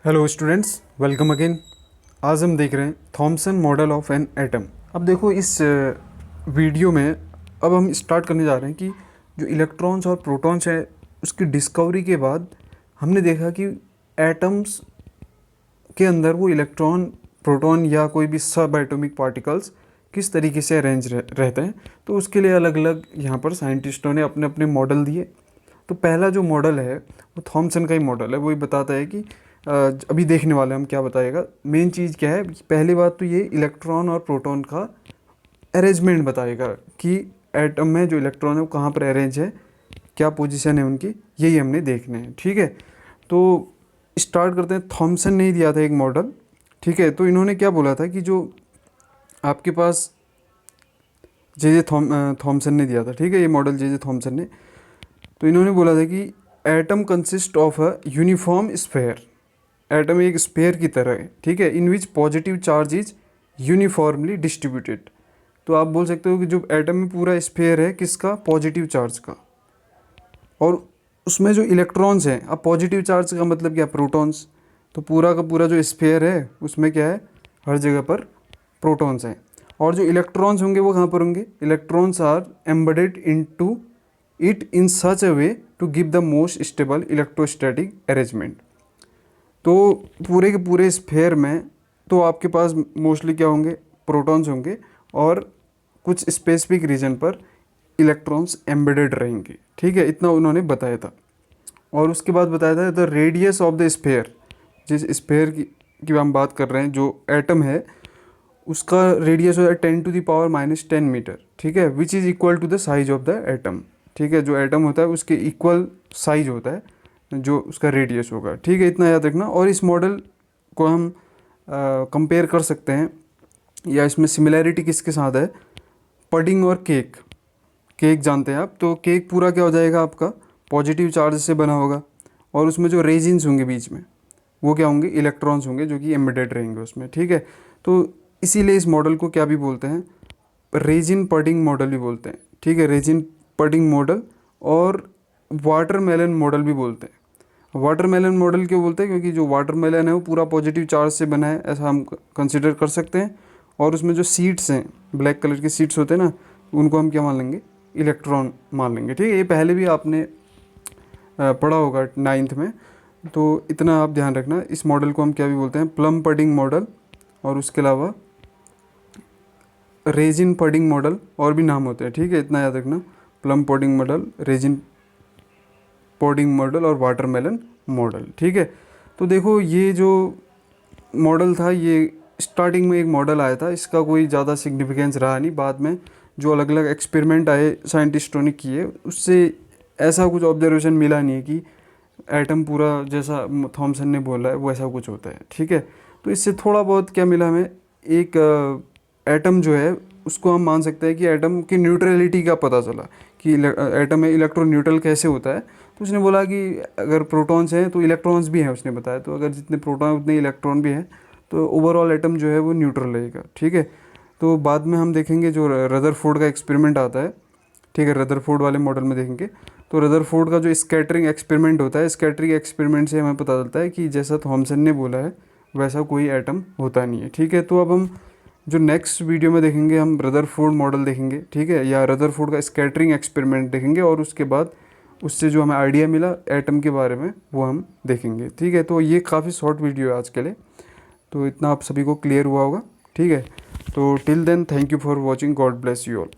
Hello students, welcome again. आज हम देख रहे हैं Thompson model of an atom. अब देखो इस वीडियो में अब हम स्टार्ट करने जा रहे हैं कि जो इलेक्ट्रॉन्स और प्रोटॉन्स है उसकी डिस्कवरी के बाद हमने देखा कि एटम्स के अंदर वो इलेक्ट्रॉन, प्रोटॉन या कोई भी सब एटॉमिक पार्टिकल्स किस तरीके से अरेंज रहते हैं। तो उसके लिए अलग अलग यहाँ पर साइंटिस्टों ने अपने अपने मॉडल दिए। तो पहला जो मॉडल है वो थॉमसन का ही मॉडल है। वही बताता है कि अभी देखने वाले हम क्या बताएगा। मेन चीज़ क्या है, पहली बात तो ये इलेक्ट्रॉन और प्रोटॉन का अरेंजमेंट बताएगा कि एटम में जो इलेक्ट्रॉन है वो कहाँ पर अरेंज है, क्या पोजीशन है उनकी, यही हमने देखने हैं। ठीक है, तो स्टार्ट करते हैं। थॉमसन ने ही दिया था एक मॉडल। ठीक है, तो इन्होंने क्या बोला था कि जो आपके पास जे थॉमसन ने दिया था, ठीक है, ये मॉडल जे थॉमसन ने, तो इन्होंने बोला था कि atom consist of a uniform sphere. Atom एक स्फेयर की तरह है, ठीक है, in which positive charge is uniformly distributed. तो आप बोल सकते हो कि जो एटम में पूरा स्फेयर है किसका, पॉजिटिव चार्ज का, और उसमें जो इलेक्ट्रॉन्स हैं, अब पॉजिटिव चार्ज का मतलब क्या, प्रोटॉन्स। तो पूरा का पूरा जो स्फेयर है उसमें क्या है, हर जगह पर प्रोटॉन्स हैं। और जो इलेक्ट्रॉन्स होंगे वो कहाँ पर होंगे, electrons are embedded into it in such a way to give the most stable electrostatic arrangement. तो पूरे के पूरे स्फेयर में तो आपके पास मोस्टली क्या होंगे, प्रोटॉन्स होंगे, और कुछ स्पेसिफिक रीजन पर इलेक्ट्रॉन्स एम्बेडेड रहेंगे। ठीक है, इतना उन्होंने बताया था। और उसके बाद बताया था the radius of the sphere, जिस स्फेयर की हम बात कर रहे हैं, जो एटम है उसका रेडियस होता है 10⁻⁻10 मीटर। ठीक है, which is equal to the size of the atom. ठीक है, जो एटम होता है उसके इक्वल साइज होता है जो उसका रेडियस होगा। ठीक है, इतना याद रखना। और इस मॉडल को हम कंपेयर कर सकते हैं, या इसमें सिमिलैरिटी किसके साथ है, पडिंग और केक। केक जानते हैं आप, तो केक पूरा क्या हो जाएगा आपका, पॉजिटिव चार्ज से बना होगा, और उसमें जो रेजिन्स होंगे बीच में वो क्या होंगे, इलेक्ट्रॉन्स होंगे जो कि एम्बेडेड रहेंगे उसमें। ठीक है, तो इसीलिए इस मॉडल को क्या भी बोलते हैं, रेजिन पडिंग मॉडल भी बोलते हैं। ठीक है, रेजिन पडिंग मॉडल और वाटरमेलन मॉडल भी बोलते हैं। वाटरमेलन मॉडल क्यों बोलते हैं, क्योंकि जो वाटरमेलन है वो पूरा पॉजिटिव चार्ज से बना है, ऐसा हम कंसिडर कर सकते हैं। और उसमें जो सीड्स हैं, ब्लैक कलर के सीड्स होते हैं ना, उनको हम क्या मान लेंगे, इलेक्ट्रॉन मान लेंगे। ठीक है, ये पहले भी आपने पढ़ा होगा 9th में, तो इतना आप ध्यान रखना। इस मॉडल को हम क्या भी बोलते हैं, प्लम पडिंग मॉडल, और उसके अलावा रेजिन पडिंग मॉडल, और भी नाम होते हैं। ठीक है, इतना याद रखना, plum pudding model, resin pudding model और वाटरमेलन मॉडल। ठीक है, तो देखो ये जो मॉडल था, ये स्टार्टिंग में एक मॉडल आया था, इसका कोई ज़्यादा सिग्निफिकेंस रहा नहीं। बाद में जो अलग अलग एक्सपेरिमेंट आए साइंटिस्टों ने किए, उससे ऐसा कुछ ऑब्जर्वेशन मिला नहीं है कि एटम पूरा जैसा थॉमसन ने बोला है वो ऐसा कुछ होता है। ठीक है, तो इससे थोड़ा बहुत क्या मिला हमें, एक एटम जो है उसको हम मान सकते हैं कि एटम की न्यूट्रलिटी का पता चला कि एटम में इलेक्ट्रॉन न्यूट्रल कैसे होता है। तो उसने बोला कि अगर प्रोटॉन्स हैं तो इलेक्ट्रॉन्स भी हैं, उसने बताया, तो अगर जितने प्रोटॉन उतने इलेक्ट्रॉन भी हैं, तो ओवरऑल एटम जो है वो न्यूट्रल रहेगा। ठीक है, तो बाद में हम देखेंगे जो रदरफोर्ड का एक्सपेरिमेंट आता है। ठीक है, रदरफोर्ड वाले मॉडल में देखेंगे, तो रदरफोर्ड का जो स्कैटरिंग एक्सपेरिमेंट होता है, स्कैटरिंग एक्सपेरिमेंट से हमें पता चलता है कि जैसा थॉमसन ने बोला है वैसा कोई एटम होता नहीं है। ठीक है, तो अब हम जो नेक्स्ट वीडियो में देखेंगे, हम रदरफोर्ड मॉडल देखेंगे। ठीक है, या रदरफोर्ड का स्कैटरिंग एक्सपेरिमेंट देखेंगे, और उसके बाद उससे जो हमें आइडिया मिला एटम के बारे में वो हम देखेंगे। ठीक है, तो ये काफ़ी शॉर्ट वीडियो है आज के लिए, तो इतना आप सभी को क्लियर हुआ होगा। ठीक है, तो till then thank you for watching, God bless you all.